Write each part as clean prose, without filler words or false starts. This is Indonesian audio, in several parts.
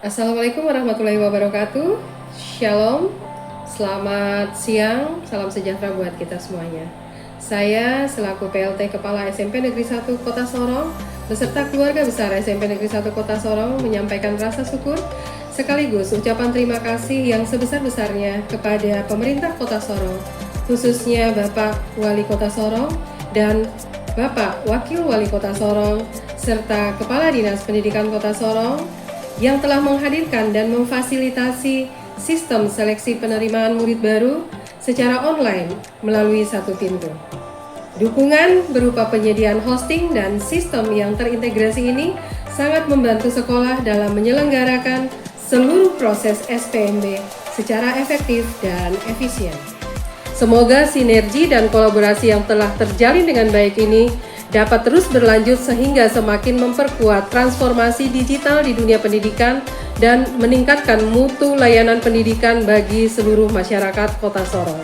Assalamualaikum warahmatullahi wabarakatuh. Shalom, selamat siang, salam sejahtera buat kita semuanya. Saya selaku PLT Kepala SMP Negeri 1 Kota Sorong beserta keluarga besar SMP Negeri 1 Kota Sorong menyampaikan rasa syukur sekaligus ucapan terima kasih yang sebesar-besarnya kepada pemerintah Kota Sorong, khususnya Bapak Wali Kota Sorong dan Bapak Wakil Wali Kota Sorong serta Kepala Dinas Pendidikan Kota Sorong yang telah menghadirkan dan memfasilitasi sistem seleksi penerimaan murid baru secara online melalui satu pintu. Dukungan berupa penyediaan hosting dan sistem yang terintegrasi ini sangat membantu sekolah dalam menyelenggarakan seluruh proses SPMB secara efektif dan efisien. Semoga sinergi dan kolaborasi yang telah terjalin dengan baik ini dapat terus berlanjut sehingga semakin memperkuat transformasi digital di dunia pendidikan dan meningkatkan mutu layanan pendidikan bagi seluruh masyarakat Kota Sorong.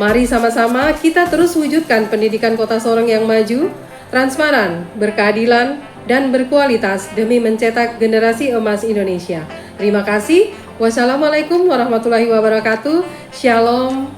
Mari sama-sama kita terus wujudkan pendidikan Kota Sorong yang maju, transparan, berkeadilan, dan berkualitas demi mencetak generasi emas Indonesia. Terima kasih. Wassalamualaikum warahmatullahi wabarakatuh. Shalom.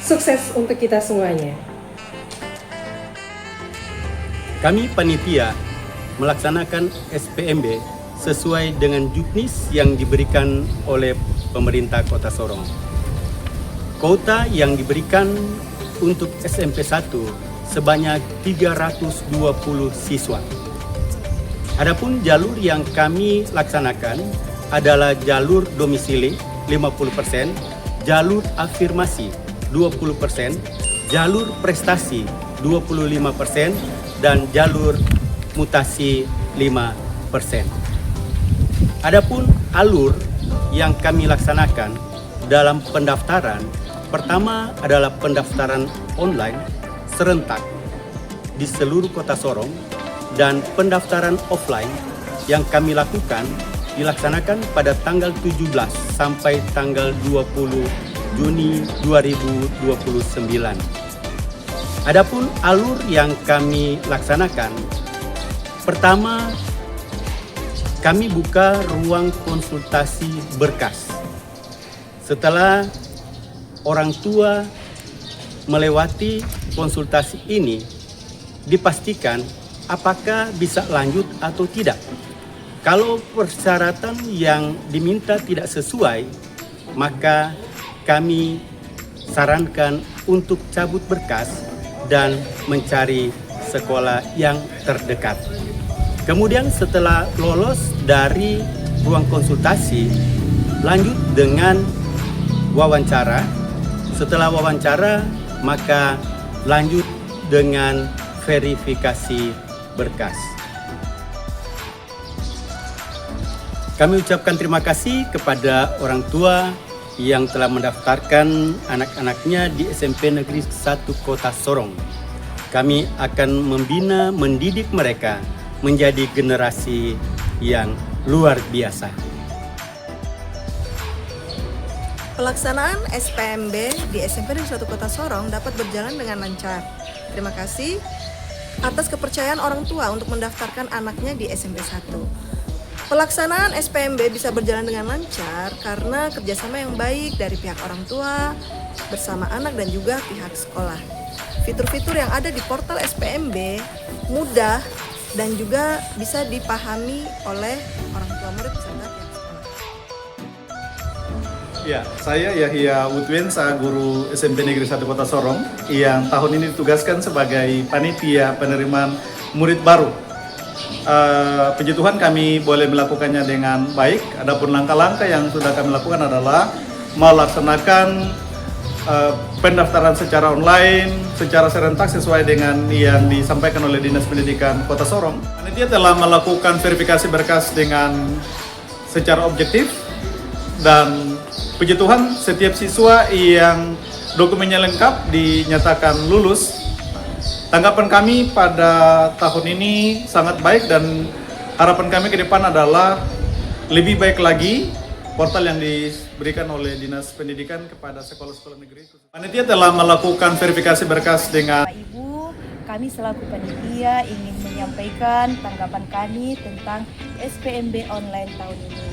Sukses untuk kita semuanya. Kami panitia melaksanakan SPMB sesuai dengan juknis yang diberikan oleh pemerintah Kota Sorong. Kuota yang diberikan untuk SMP 1 sebanyak 320 siswa. Adapun jalur yang kami laksanakan adalah jalur domisili 50%, jalur afirmasi 20%, jalur prestasi 25%, dan jalur mutasi 5%. Adapun alur yang kami laksanakan dalam pendaftaran, pertama adalah pendaftaran online serentak di seluruh Kota Sorong dan pendaftaran offline yang kami lakukan dilaksanakan pada tanggal 17 sampai tanggal 20 Juni 2029. Adapun alur yang kami laksanakan, pertama kami buka ruang konsultasi berkas. Setelah orang tua melewati konsultasi ini, dipastikan apakah bisa lanjut atau tidak. Kalau persyaratan yang diminta tidak sesuai, maka kami sarankan untuk cabut berkas dan mencari sekolah yang terdekat. Kemudian setelah lolos dari ruang konsultasi, lanjut dengan wawancara. Setelah wawancara, maka lanjut dengan verifikasi berkas. Kami ucapkan terima kasih kepada orang tua yang telah mendaftarkan anak-anaknya di SMP Negeri 1 Kota Sorong. Kami akan membina, mendidik mereka menjadi generasi yang luar biasa. Pelaksanaan SPMB di SMP Negeri 1 Kota Sorong dapat berjalan dengan lancar. Terima kasih atas kepercayaan orang tua untuk mendaftarkan anaknya di SMP 1. Pelaksanaan SPMB bisa berjalan dengan lancar karena kerjasama yang baik dari pihak orang tua bersama anak dan juga pihak sekolah. Fitur-fitur yang ada di portal SPMB mudah dan juga bisa dipahami oleh orang tua murid beserta pihak sekolah. Ya, saya Yahya Utwensa, guru SMP Negeri 1 Kota Sorong yang tahun ini ditugaskan sebagai panitia penerimaan murid baru. Puji Tuhan kami boleh melakukannya dengan baik. Adapun langkah-langkah yang sudah kami lakukan adalah melaksanakan pendaftaran secara online, secara serentak sesuai dengan yang disampaikan oleh Dinas Pendidikan Kota Sorong. Panitia telah melakukan verifikasi berkas dengan secara objektif dan puji Tuhan setiap siswa yang dokumennya lengkap dinyatakan lulus. Tanggapan kami pada tahun ini sangat baik dan harapan kami ke depan adalah lebih baik lagi portal yang diberikan oleh Dinas Pendidikan kepada sekolah-sekolah negeri. Panitia telah melakukan verifikasi berkas dengan Bapak Ibu, kami selaku panitia ingin menyampaikan tanggapan kami tentang SPMB online tahun ini.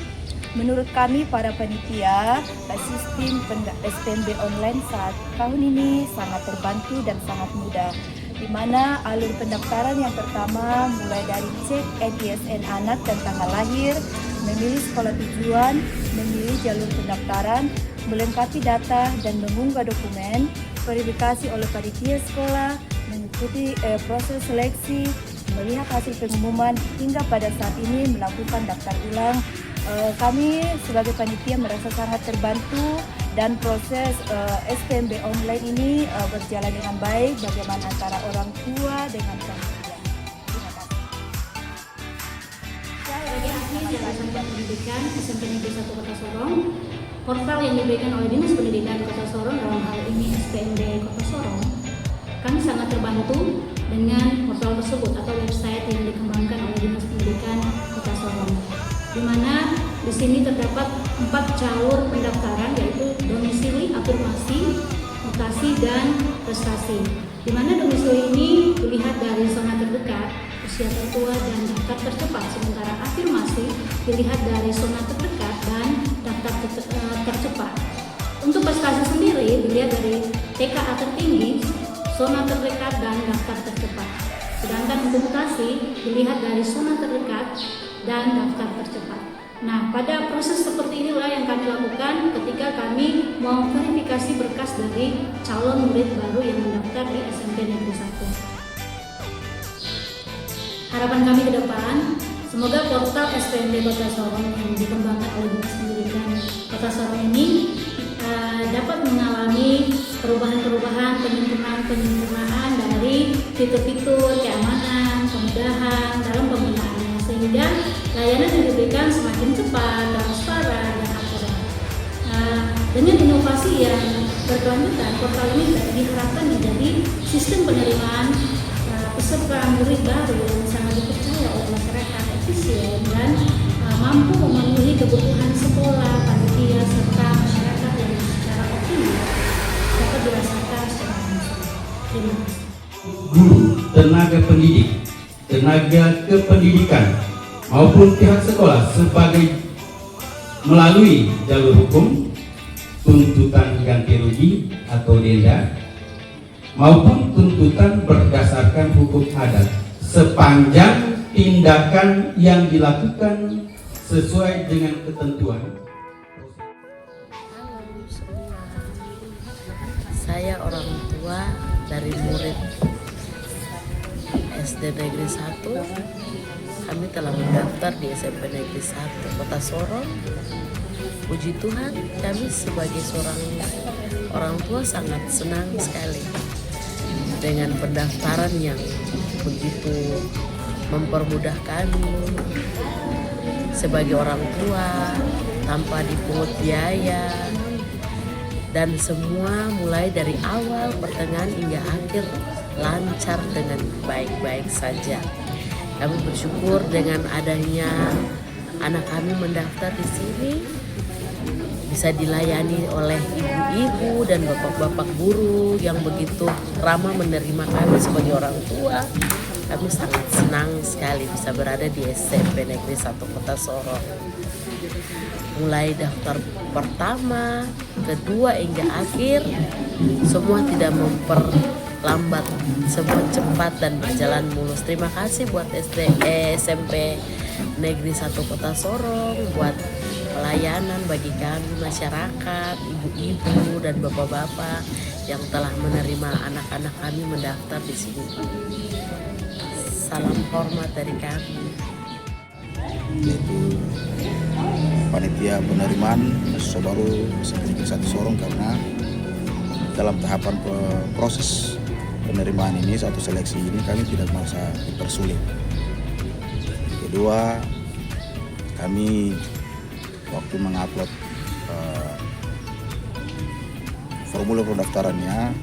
Menurut kami para panitia, sistem SPMB online saat tahun ini sangat terbantu dan sangat mudah. Di mana alur pendaftaran yang pertama mulai dari cek NISN anak dan tanggal lahir, memilih sekolah tujuan, memilih jalur pendaftaran, melengkapi data dan mengunggah dokumen, verifikasi oleh panitia sekolah, mengikuti proses seleksi, melihat hasil pengumuman hingga pada saat ini melakukan daftar ulang. Kami sebagai panitia merasa sangat terbantu dan proses SPMB online ini berjalan dengan baik bagaimana antara orang tua dengan panitia. Terima kasih. Sebagai ahli dari Satuan Pendidikan SMP Negeri 1 Kota Sorong, portal yang diberikan oleh Dinas Pendidikan Kota Sorong dalam hal ini SPMB Kota Sorong, kami sangat terbantu dengan portal tersebut atau website yang dikembangkan oleh Dinas Pendidikan Kota Sorong, di mana di sini terdapat 4 jalur pendaftaran, yaitu domisili, afirmasi, mutasi, dan prestasi. Di mana domisili ini dilihat dari zona terdekat, usia tertua, dan daftar tercepat, sementara afirmasi dilihat dari zona terdekat dan daftar tercepat. Untuk prestasi sendiri dilihat dari TKA tertinggi, zona terdekat, dan daftar tercepat. Sedangkan untuk mutasi dilihat dari zona terdekat dan daftar tercepat. Nah, pada proses seperti inilah yang kami lakukan ketika kami memverifikasi berkas dari calon murid baru yang mendaftar di SMP Negeri 1. Harapan kami ke depan, semoga portal SPMB Kota Sorong yang dikembangkan oleh Dinas Pendidikan Kota Sorong ini dapat mengalami perubahan-perubahan, penyempurnaan dari fitur-fitur keamanan, kemudahan dalam penggunaannya, sehingga layanan yang diberikan semakin cepat, transparan, dan akurat. Dengan inovasi yang berkelanjutan, portal ini diharapkan menjadi sistem penerimaan peserta murid baru yang sangat dipercaya oleh masyarakat, efisien, dan mampu memenuhi kebutuhan sekolah, panitia, serta masyarakat yang secara optimal dapat dirasakan secara langsung. Terima kasih. Guru, tenaga pendidik, tenaga kependidikan, maupun pihak sekolah sebagai melalui jalur hukum, tuntutan ganti rugi atau denda, maupun tuntutan berdasarkan hukum adat sepanjang tindakan yang dilakukan sesuai dengan ketentuan. Halo semua, saya orang tua dari murid SD Negeri 1. Kami telah mendaftar di SMP Negeri 1 Kota Sorong. Puji Tuhan, kami sebagai seorang orang tua sangat senang sekali dengan pendaftaran yang begitu mempermudah kami sebagai orang tua tanpa dipungut biaya, dan semua mulai dari awal, pertengahan hingga akhir lancar dengan baik-baik saja. Kami bersyukur dengan adanya anak kami mendaftar di sini bisa dilayani oleh ibu-ibu dan bapak-bapak guru yang begitu ramah menerima kami sebagai orang tua. Kami sangat senang sekali bisa berada di SMP Negeri 1 Kota Sorong. Mulai daftar pertama, kedua hingga akhir, semua tidak memperlambat, semua cepat dan berjalan mulus. Terima kasih buat SMP Negeri 1 Kota Sorong buat pelayanan bagi kami masyarakat, ibu-ibu dan bapak-bapak yang telah menerima anak-anak kami mendaftar di sini. Salam hormat dari kami. Yaitu panitia penerimaan mahasiswa baru SMP Negeri 1 Sorong, karena dalam tahapan proses penerimaan ini, satu seleksi ini, kami tidak merasa dipersulit. Kedua, kami waktu mengupload formulir pendaftarannya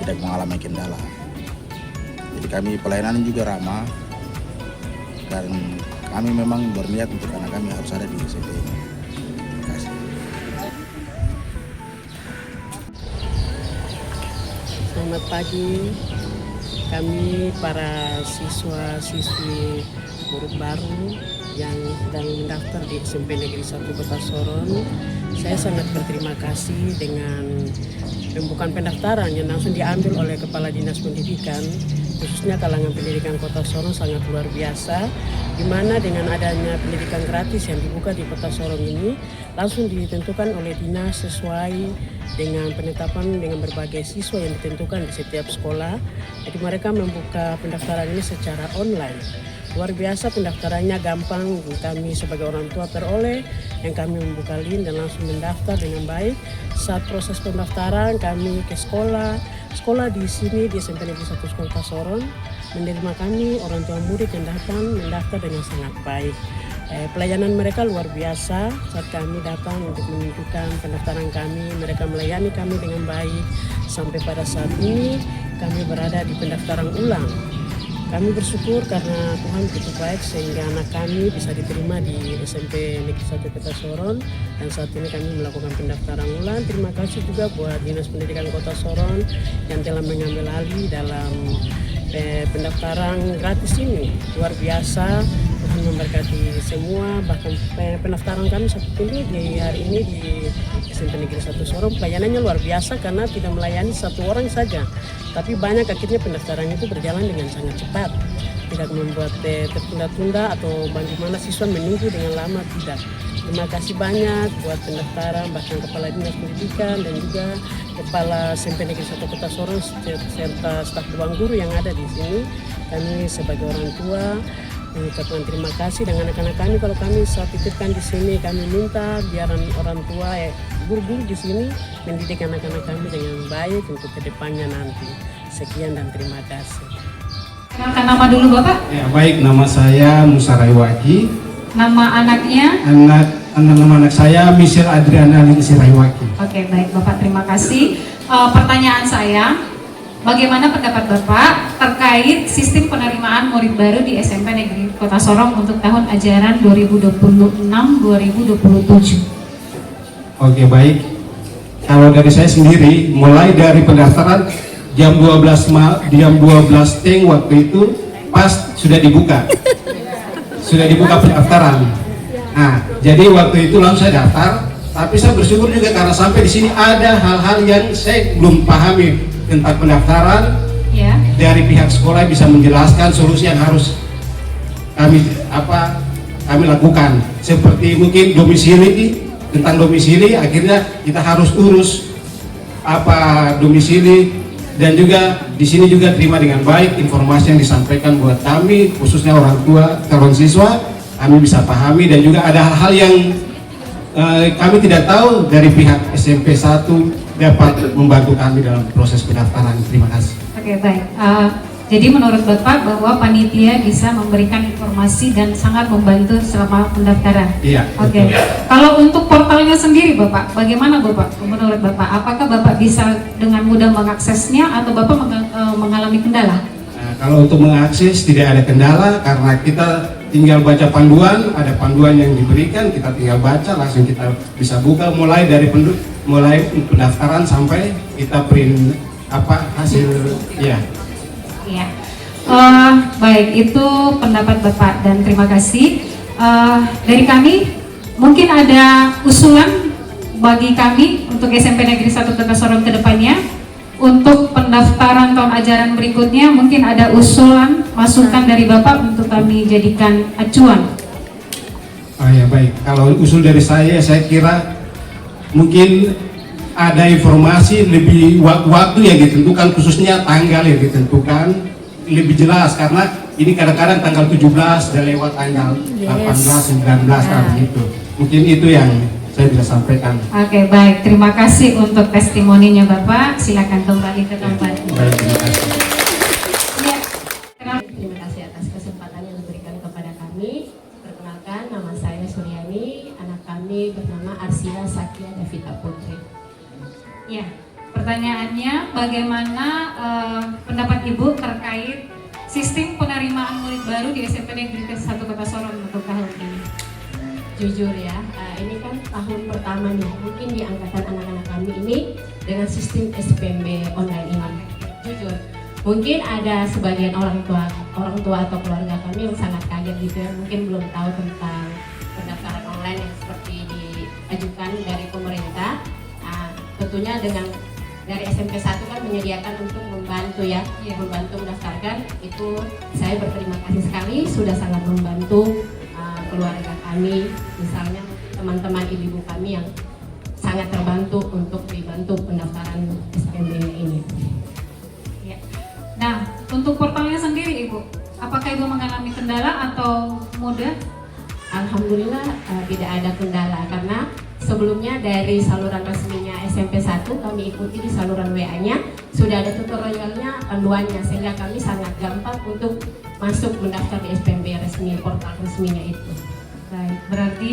tidak mengalami kendala. Jadi kami pelayanan juga ramah, dan kami memang berniat untuk anak kami harus ada di SMP ini. Terima kasih. Selamat pagi, kami para siswa-siswi murid baru yang sedang mendaftar di SMP Negeri 1 Kota Sorong. Saya sangat berterima kasih dengan pembukaan pendaftaran yang langsung diambil oleh Kepala Dinas Pendidikan, khususnya kalangan pendidikan Kota Sorong sangat luar biasa, di mana dengan adanya pendidikan gratis yang dibuka di Kota Sorong ini langsung ditentukan oleh dinas sesuai dengan penetapan dengan berbagai siswa yang ditentukan di setiap sekolah. Jadi mereka membuka pendaftaran ini secara online. Luar biasa pendaftarannya gampang, kami sebagai orang tua peroleh yang kami membuka link dan langsung mendaftar dengan baik. Saat proses pendaftaran kami ke sekolah di sini di SMP Negeri 1 Kota Sorong menerima kami orang tua murid yang datang mendaftar dengan sangat baik. Pelayanan mereka luar biasa saat kami datang untuk menunjukkan pendaftaran kami, mereka melayani kami dengan baik sampai pada saat ini kami berada di pendaftaran ulang. Kami bersyukur karena Tuhan begitu baik sehingga anak kami bisa diterima di SMP Negeri 1 Kota Sorong dan saat ini kami melakukan pendaftaran ulang. Terima kasih juga buat Dinas Pendidikan Kota Sorong yang telah mengambil alih dalam pendaftaran gratis ini. Luar biasa, Tuhan memberkati semua, bahkan pendaftaran kami seperti ini di hari ini di SMP Negeri 1 Sorong pelayanannya luar biasa karena tidak melayani satu orang saja, tapi banyak akhirnya pendaftaran itu berjalan dengan sangat cepat, tidak membuat tertunda-tunda atau bagaimana siswa menunggu dengan lama, tidak. Terima kasih banyak buat pendaftaran, bahkan Kepala Dinas Pendidikan dan juga Kepala SMP Negeri 1 Kota Sorong serta staf ruang guru yang ada di sini. Kami sebagai orang tua mengucapkan terima kasih dengan anak-anak kami. Kalau kami saat titipkan di sini, kami minta biar orang tua guru-guru di sini mendidik anak-anak kami dengan baik untuk kedepannya nanti. Sekian dan terima kasih. Kenalkan nama dulu Bapak. Ya, baik, nama saya Musa Raiwaki. Nama anaknya? Nama anak saya Michelle Adriana Lingsi Raiwaki. Oke, baik Bapak, terima kasih. Pertanyaan saya, bagaimana pendapat Bapak terkait sistem penerimaan murid baru di SMP Negeri Kota Sorong untuk tahun ajaran 2026-2027? Oke, baik. Kalau dari saya sendiri, mulai dari pendaftaran jam 12 teng waktu itu pas sudah dibuka pendaftaran. Nah, jadi waktu itu langsung saya daftar, tapi saya bersyukur juga karena sampai di sini ada hal-hal yang saya belum pahami tentang pendaftaran. Ya. Dari pihak sekolah bisa menjelaskan solusi yang harus kami lakukan, seperti mungkin domisili, tentang domisili akhirnya kita harus urus domisili, dan juga di sini juga terima dengan baik informasi yang disampaikan buat kami khususnya orang tua calon siswa, kami bisa pahami dan juga ada hal-hal yang kami tidak tahu dari pihak SMP 1 dapat membantu kami dalam proses pendaftaran. Terima kasih. Oke, baik. Jadi menurut Bapak bahwa panitia bisa memberikan informasi dan sangat membantu selama pendaftaran. Iya. Oke. Kalau untuk portalnya sendiri Bapak, bagaimana Bapak? Menurut Bapak, apakah Bapak bisa dengan mudah mengaksesnya atau Bapak mengalami kendala? Nah, kalau untuk mengakses tidak ada kendala karena kita tinggal baca panduan, ada panduan yang diberikan, kita tinggal baca langsung kita bisa buka mulai dari pendaftaran sampai kita print hasil ya. Ya, baik, itu pendapat Bapak dan terima kasih. Dari kami mungkin ada usulan bagi kami untuk SMP Negeri 1 Kota Sorong ke depannya untuk pendaftaran tahun ajaran berikutnya, mungkin ada usulan masukan dari Bapak untuk kami jadikan acuan. Oh ya, baik, kalau usul dari saya kira mungkin ada informasi lebih waktu yang ditentukan, khususnya tanggal yang ditentukan lebih jelas karena ini kadang-kadang tanggal 17 dan lewat tanggal 18, 19 gitu. Mungkin itu yang saya bisa sampaikan. Oke, baik, terima kasih untuk testimoninya Bapak. Silakan kembali ke tempat. Baik, terima kasih. Ya. Terima kasih atas kesempatan yang diberikan kepada kami. Perkenalkan, nama saya Suryani, anak kami bernama Arsia Sakia Davita Putri. Ya, pertanyaannya bagaimana pendapat Ibu terkait sistem penerimaan murid baru di SMP Negeri 1 Kota Sorong untuk tahun ini? Jujur ya, ini kan tahun pertamanya mungkin di angkatan anak-anak kami ini dengan sistem SPMB online ini. Jujur, Mungkin ada sebagian orang tua atau keluarga kami yang sangat kaget gitu ya, mungkin belum tahu tentang pendaftaran online yang seperti diajukan dari pemerintah. Tentunya dengan dari SMP 1 kan menyediakan untuk membantu ya, membantu mendaftarkan. Itu saya berterima kasih sekali, sudah sangat membantu keluarga kami, misalnya teman-teman ibu-ibu kami yang sangat terbantu untuk dibantu pendaftaran SPMB ini. Ya. Nah, untuk portalnya sendiri Ibu, apakah Ibu mengalami kendala atau mudah? Alhamdulillah tidak ada kendala, karena sebelumnya dari saluran resminya SMP 1 kami ikuti di saluran WA-nya, sudah ada tutorialnya, panduannya, sehingga kami sangat gampang untuk masuk mendaftar di SPMB resmi, portal resminya itu. Baik, berarti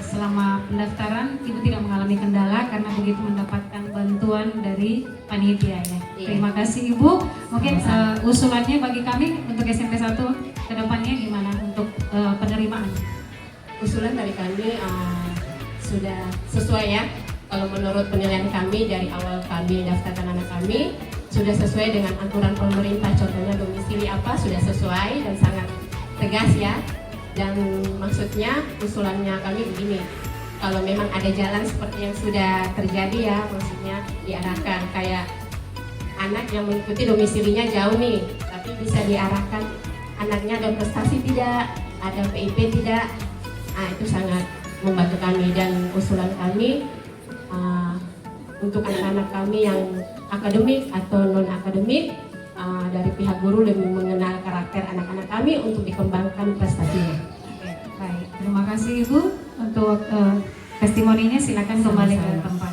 selama pendaftaran Ibu tidak mengalami kendala karena begitu mendapatkan bantuan dari panitia ya. Iya. Terima kasih Ibu. Mungkin usulannya bagi kami untuk SMP 1 ke depannya gimana untuk penerimaan? Usulan dari kami sudah sesuai ya. Kalau menurut penilaian kami dari awal kami daftarkan anak kami sudah sesuai dengan aturan pemerintah, contohnya domisili apa sudah sesuai dan sangat tegas ya. Dan maksudnya usulannya kami begini, kalau memang ada jalan seperti yang sudah terjadi ya, maksudnya diarahkan kayak anak yang mengikuti domisilinya jauh nih, tapi bisa diarahkan anaknya ada prestasi tidak, ada PIP tidak, itu sangat membantu kami. Dan usulan kami untuk anak-anak kami yang akademik atau non akademik, dari pihak guru lebih mengenal karakter anak-anak kami untuk dikembangkan prestasinya. Baik, terima kasih Ibu untuk testimoninya. Silakan kembali ke tempat.